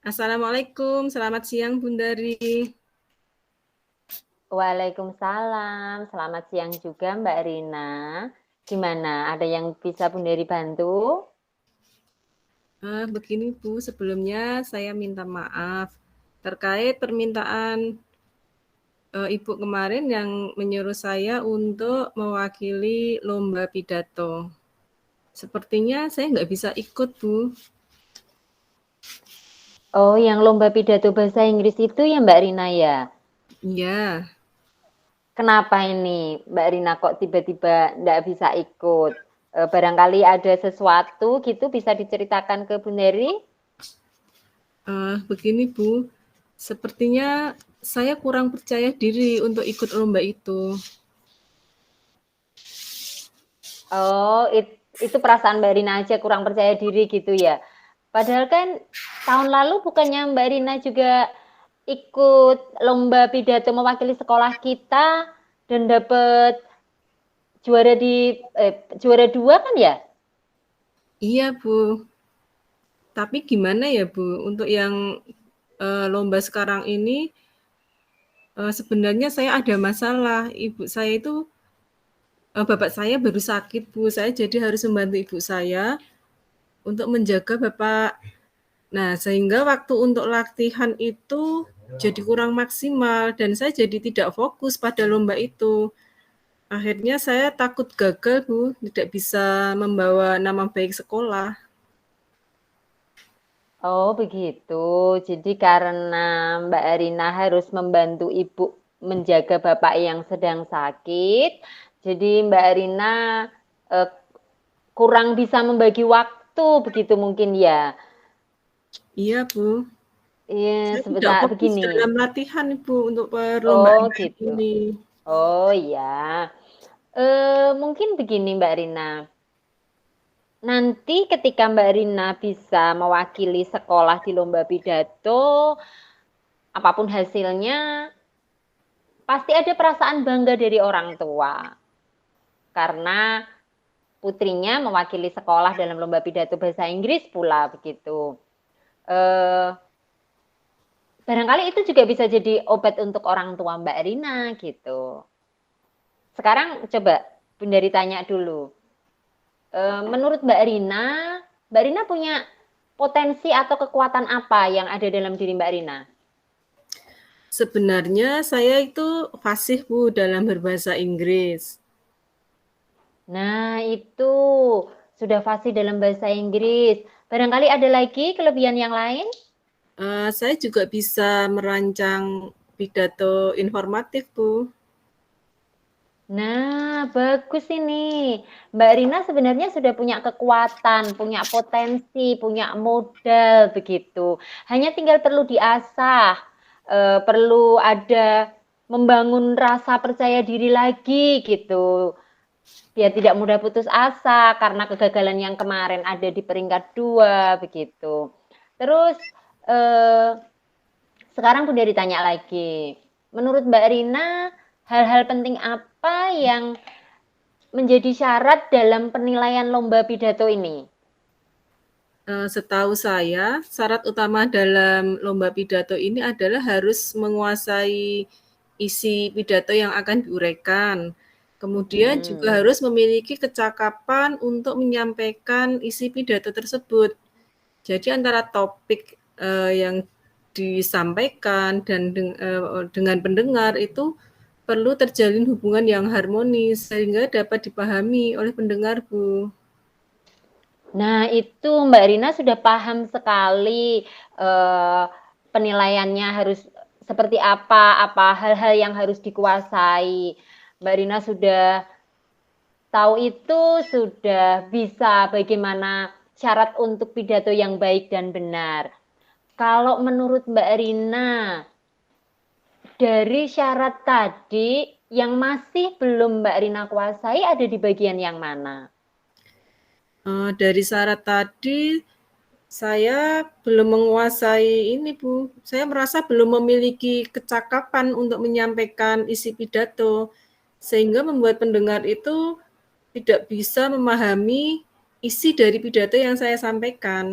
Assalamualaikum, selamat siang Bundari. Waalaikumsalam, selamat siang juga Mbak Rina. Gimana, ada yang bisa Bundari bantu? Begini Bu, sebelumnya saya minta maaf terkait permintaan Ibu kemarin yang menyuruh saya untuk mewakili lomba pidato. Sepertinya saya nggak bisa ikut Bu. Oh, yang lomba pidato bahasa Inggris itu ya Mbak Rina ya? Iya, Kenapa ini Mbak Rina kok tiba-tiba nggak bisa ikut? Barangkali ada sesuatu gitu bisa diceritakan ke Bundari? begini Bu, sepertinya saya kurang percaya diri untuk ikut lomba itu. Oh, itu perasaan Mbak Rina aja kurang percaya diri gitu ya. Padahal kan tahun lalu bukannya Mbak Rina juga ikut lomba pidato mewakili sekolah kita dan dapet juara 2 kan ya? Iya Bu, tapi gimana ya Bu, untuk yang lomba sekarang ini sebenarnya saya ada masalah. Ibu saya itu bapak saya baru sakit, Bu. Saya jadi harus membantu ibu saya untuk menjaga bapak. Nah, sehingga waktu untuk latihan itu jadi kurang maksimal dan saya jadi tidak fokus pada lomba itu. Akhirnya saya takut gagal, Bu, tidak bisa membawa nama baik sekolah. Oh, begitu. Jadi karena Mbak Rina harus membantu ibu menjaga bapak yang sedang sakit, jadi Mbak Rina eh, kurang bisa membagi waktu begitu mungkin ya. Iya, Bu. Iya, Saya tidak sebentar fokus begini. dalam latihan, Ibu, untuk Oh, perlombaan kayak gitu. gini. Oh, ya. Mungkin begini Mbak Rina. Nanti ketika Mbak Rina bisa mewakili sekolah di lomba pidato, apapun hasilnya, pasti ada perasaan bangga dari orang tua. Karena putrinya mewakili sekolah dalam lomba pidato bahasa Inggris pula begitu. Eh, Barangkali itu juga bisa jadi obat untuk orang tua Mbak Rina gitu. Sekarang coba Bundari tanya dulu. Menurut Mbak Rina punya potensi atau kekuatan apa yang ada dalam diri Mbak Rina? Sebenarnya saya itu fasih, Bu, dalam berbahasa Inggris. Nah, itu sudah fasih dalam bahasa Inggris. Barangkali ada lagi kelebihan yang lain? Saya juga bisa merancang pidato informatif, Bu. Nah, bagus ini. Mbak Rina sebenarnya sudah punya kekuatan, punya potensi, punya modal begitu. Hanya tinggal perlu diasah, perlu ada membangun rasa percaya diri lagi gitu. Biar tidak mudah putus asa karena kegagalan yang kemarin ada di peringkat 2 begitu. Terus eh, sekarang Bunda ditanya lagi. Menurut Mbak Rina, hal-hal penting apa yang menjadi syarat dalam penilaian lomba pidato ini? Setahu saya, syarat utama dalam lomba pidato ini adalah harus menguasai isi pidato yang akan diuraikan. Kemudian juga Hmm. harus memiliki kecakapan untuk menyampaikan isi pidato tersebut. Jadi antara topik yang disampaikan dan dengan pendengar itu perlu terjalin hubungan yang harmonis sehingga dapat dipahami oleh pendengar, Bu. Nah, itu Mbak Rina sudah paham sekali eh, penilaiannya harus seperti apa hal-hal yang harus dikuasai. Mbak Rina sudah tahu itu, sudah bisa bagaimana syarat untuk pidato yang baik dan benar. Kalau menurut Mbak Rina, dari syarat tadi yang masih belum Mbak Rina kuasai ada di bagian yang mana? Dari syarat tadi saya belum menguasai ini, Bu. Saya merasa belum memiliki kecakapan untuk menyampaikan isi pidato, sehingga membuat pendengar itu tidak bisa memahami isi dari pidato yang saya sampaikan.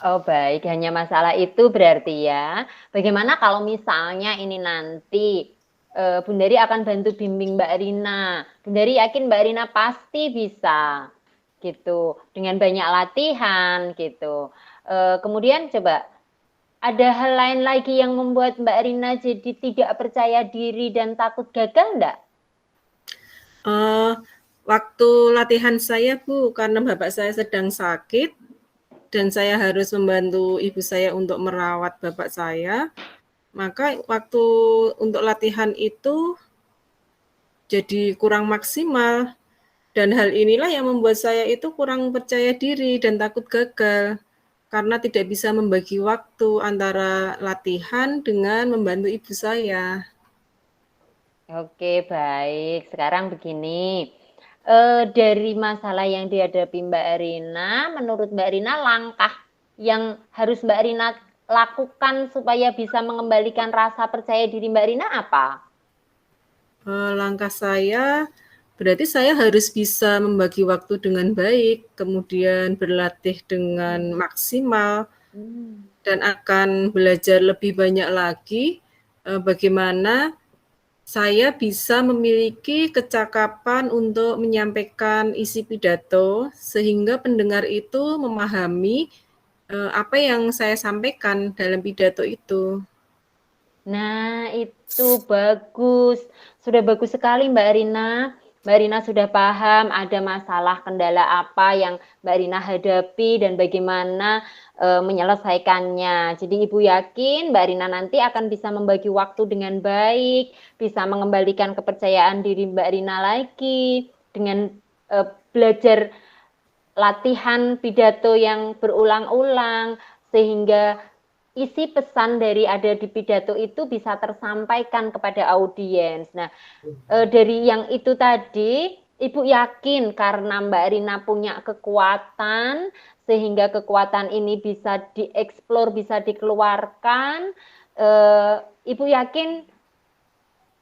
Oh baik, hanya masalah itu berarti ya. Bagaimana kalau misalnya ini nanti Bundari akan bantu bimbing Mbak Rina. Bundari yakin Mbak Rina pasti bisa gitu dengan banyak latihan gitu. Kemudian coba ada hal lain lagi yang membuat Mbak Rina jadi tidak percaya diri dan takut gagal enggak? Uh, Waktu latihan saya Bu, karena bapak saya sedang sakit dan saya harus membantu ibu saya untuk merawat bapak saya, maka waktu untuk latihan itu jadi kurang maksimal. Dan hal inilah yang membuat saya itu kurang percaya diri dan takut gagal karena tidak bisa membagi waktu antara latihan dengan membantu ibu saya. Oke, baik. Sekarang begini, dari masalah yang dihadapi Mbak Rina, menurut Mbak Rina langkah yang harus Mbak Rina lakukan supaya bisa mengembalikan rasa percaya diri Mbak Rina apa? Langkah saya berarti saya harus bisa membagi waktu dengan baik, kemudian berlatih dengan maksimal, Hmm. dan akan belajar lebih banyak lagi bagaimana saya bisa memiliki kecakapan untuk menyampaikan isi pidato sehingga pendengar itu memahami apa yang saya sampaikan dalam pidato itu. Nah, itu bagus. Sudah bagus sekali Mbak Rina. Mbak Rina sudah paham ada masalah kendala apa yang Mbak Rina hadapi dan bagaimana menyelesaikannya. Jadi Ibu yakin Mbak Rina nanti akan bisa membagi waktu dengan baik, bisa mengembalikan kepercayaan diri Mbak Rina lagi dengan belajar latihan pidato yang berulang-ulang sehingga isi pesan dari ada di pidato itu bisa tersampaikan kepada audiens. Nah, dari yang itu tadi, Ibu yakin karena Mbak Rina punya kekuatan, sehingga kekuatan ini bisa dieksplor, bisa dikeluarkan. Ibu yakin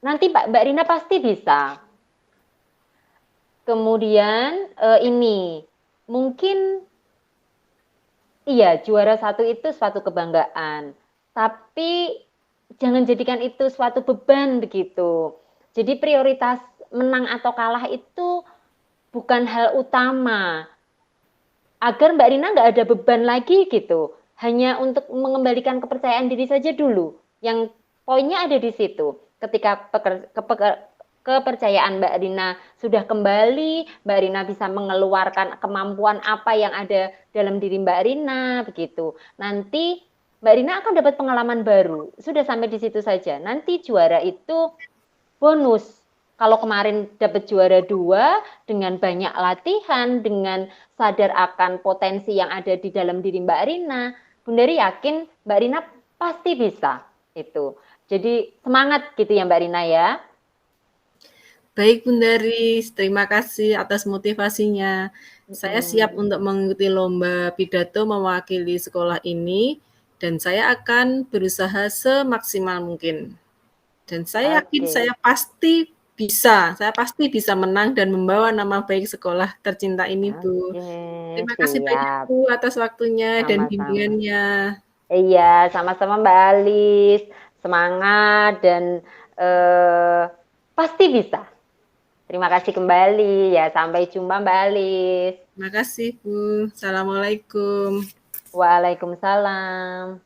nanti Mbak Rina pasti bisa. Kemudian ini, mungkin iya, juara satu itu suatu kebanggaan. Tapi jangan jadikan itu suatu beban begitu. Jadi prioritas menang atau kalah itu bukan hal utama. Agar Mbak Rina nggak ada beban lagi gitu. Hanya untuk mengembalikan kepercayaan diri saja dulu. Yang poinnya ada di situ. Ketika kepercayaan Mbak Rina sudah kembali, Mbak Rina bisa mengeluarkan kemampuan apa yang ada dalam diri Mbak Rina begitu. Nanti Mbak Rina akan dapat pengalaman baru. Sudah sampai di situ saja. Nanti juara itu bonus. Kalau kemarin dapat juara 2 dengan banyak latihan, dengan sadar akan potensi yang ada di dalam diri Mbak Rina, Bundari yakin Mbak Rina pasti bisa itu. Jadi semangat gitu ya Mbak Rina ya. Baik Bundari, terima kasih atas motivasinya. Saya siap Hmm. untuk mengikuti lomba pidato mewakili sekolah ini dan saya akan berusaha semaksimal mungkin. Dan saya yakin Oke, saya pasti bisa menang dan membawa nama baik sekolah tercinta ini, Bu. oke, Terima kasih banyak, siap. Bu, atas waktunya dan Sama-sama. bimbingannya. Iya, sama-sama Mbak Alis. Semangat dan eh, pasti bisa. Terima kasih kembali ya. Sampai jumpa Mbak Alis. Terima kasih, Bu. Assalamualaikum. Waalaikumsalam.